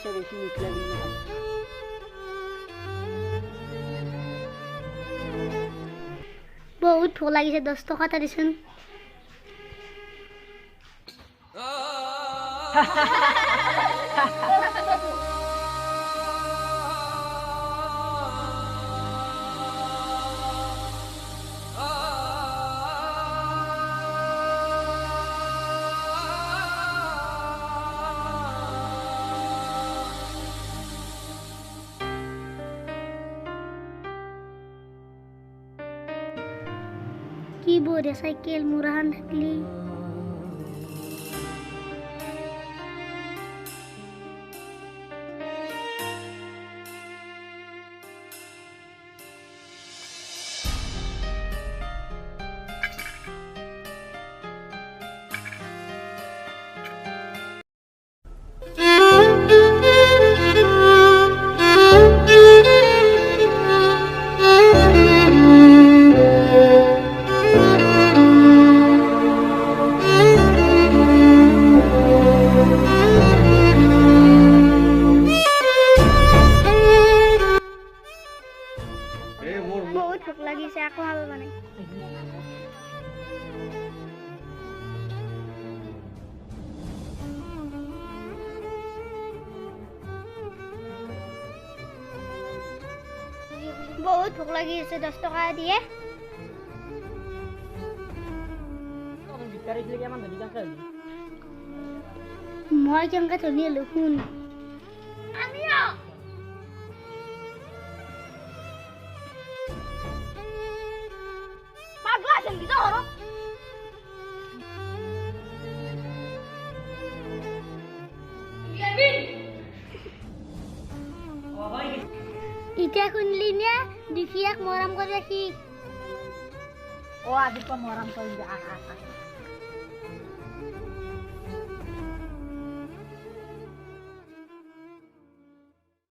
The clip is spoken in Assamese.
পয়সা বেশি মিট লাগি না বহুত ভোক লাগিছে 10 টকা এটা দিছোন কি বড় সাইকেল মুরাহান থাকলি বহুত ভোক লাগিছে আকৌ খাব মানে বহুত ভোক লাগিছে 10 টকা দিয়ে মই কেনেকৈ ধনী হলো শুন এতিয়া শুনলি নে দুখীয়াক মৰম কৰে সি ও আজি মৰম কৰি